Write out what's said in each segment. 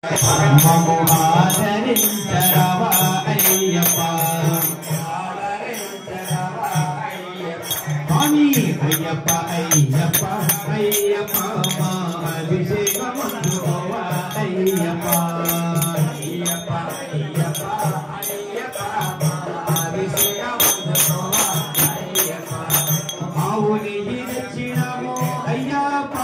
మము ఆదరించరవా అయ్యప్ప స్వామి అయ్యప్ప అయ్యప్ప అయ్యప్ప మా అభిషేకమందుకోవా అయ్యప్ప అయ్యప్ప అయ్యప్ప అయ్యప్ప మా అభిషేకమందుకోవా అయ్యప్ప ఆవుని తెచ్చినాము అయ్యప్ప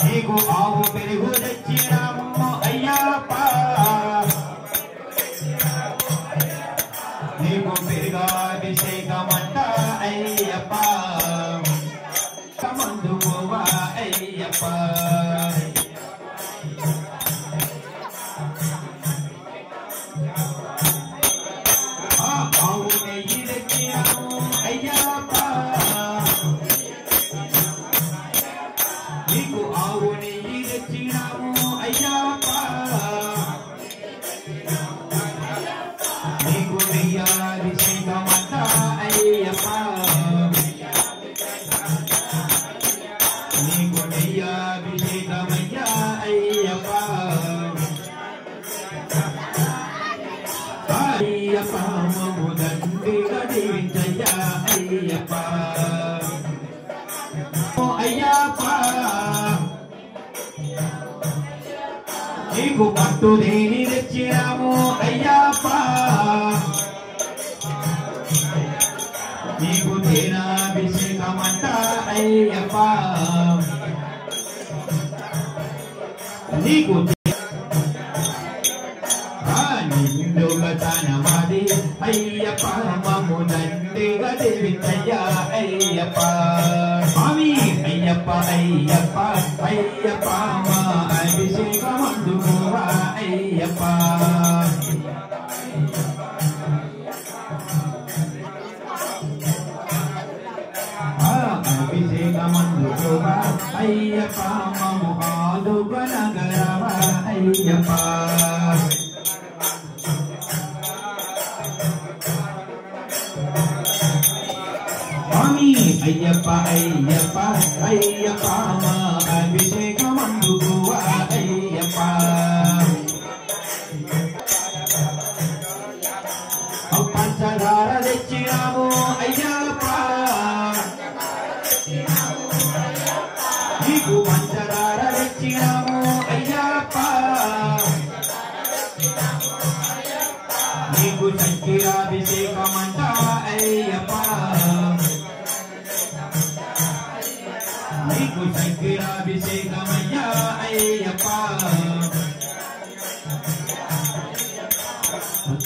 నీకు ఆవు పెరుగు తెచ్చినాము అయ్యప్ప నీకు పెరుగాభిషేకమంట అయ్యప్ప కమందుకోవా అయ్యప్ప ఆవు నెయ్యి తెచ్చినాము అయ్యప్ప నీకు ఆవు నెయ్యి తెచ్చినాము అయ్యప్ప నీకు నెయ్యాభిషేకమంట అయ్యప్ప నీకు నెయ్యాభిషేకమయ్యా అయ్యప్ప అయ్యప్ప మము దండిగా దీవించయ్యా అయ్యప్ప అయ్యప్ప నీకు పట్టు దేని తెచ్చినాము అయ్యప్ప నీకు తేనాభిషేకమంట అయ్యప్ప నీకు నిండుగా తనమాది అయ్యప్ప మము దండిగా దేవించయ్యా అయ్యప్ప స్వామి అయ్యప్ప అయ్యప్ప అయ్యప్ప మా అభిషేకమందుకోవా అయ్యప్ప అభిషేకమందుకోవా అయ్యప్ప మము ఆదుకొనగరవా అయ్యప్ప స్వామి అయ్యప్ప అయ్యప్ప అయ్యప్ప మా అభిషేకమందుకోవా అయ్యప్ప పంచదార తెచ్చినాము అయ్యప్ప నీకు పంచదార తెచ్చినాము అయ్యప్ప నీకు చక్కెరాభిషేకమంట అయ్యప్ప నీకు చక్కెరాభిషేకమయ్యా అయ్యప్ప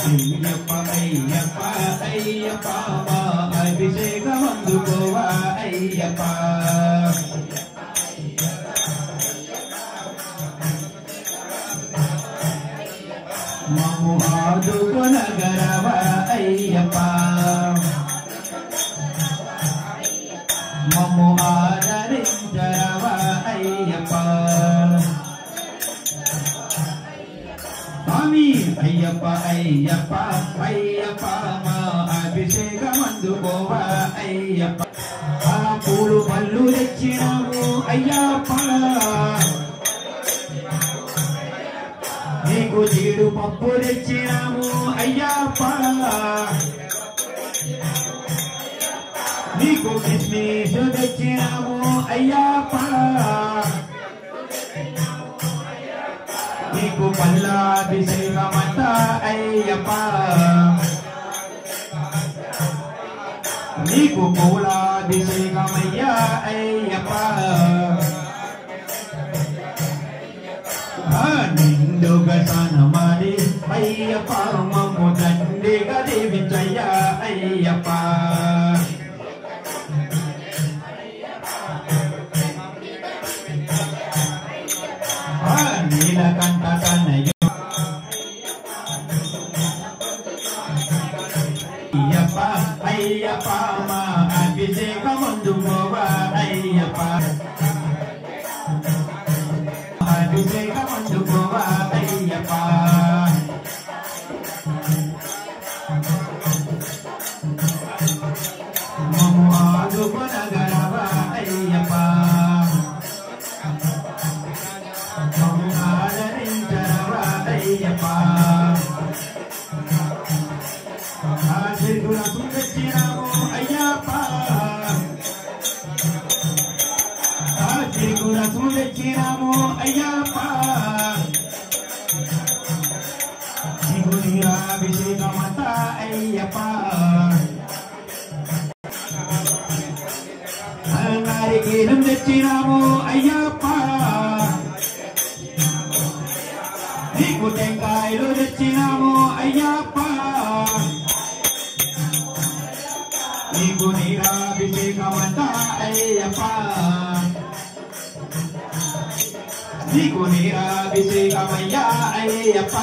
అయ్యప్ప అయ్యప్ప అయ్యప్ప మా అభిషేకమందుకోవా అయ్యప్ప మము ఆదుకొనగరవా అయ్యప్ప మము ఆదరించరవా అయ్యప్ప స్వామి అయ్యప్ప అయ్యప్ప అయ్యప్ప మా అభిషేకమందుకోవా అయ్యప్ప పూలు పళ్ళు తెచ్చినాము అయ్యప్ప నీకు జీడు పప్పు తెచ్చినాము అయ్యప్ప నీకు కిస్మిస్ తెచ్చినాము అయ్యప్ప నీకు పల్లాభిషేకమంట అయ్యప్ప నీకు పూలాభిషేకమయ్యా అయ్యప్ప నిండుగా స్నానమాడి అయ్యప్ప మమ్ము దండిగా దీవించయ్యా అయ్యప్ప నీలకంఠ కన్నయ్య అయ్యప్ప అయ్యప్ప మా అభిషేకమందుకోవా అయ్యప్ప తెచ్చినాము అయ్యప్ప నీకు నీరాభిషేకమంతా అయ్యప్ప నారికేలం తెచ్చినాము అయ్యప్ప నీకు టెంకాయలు తెచ్చినాము అయ్యప్ప నీకు నీరాభిషేకమంతా అయ్యప్ప నీకు నీరాభిషేకమయ్యా అయ్యప్ప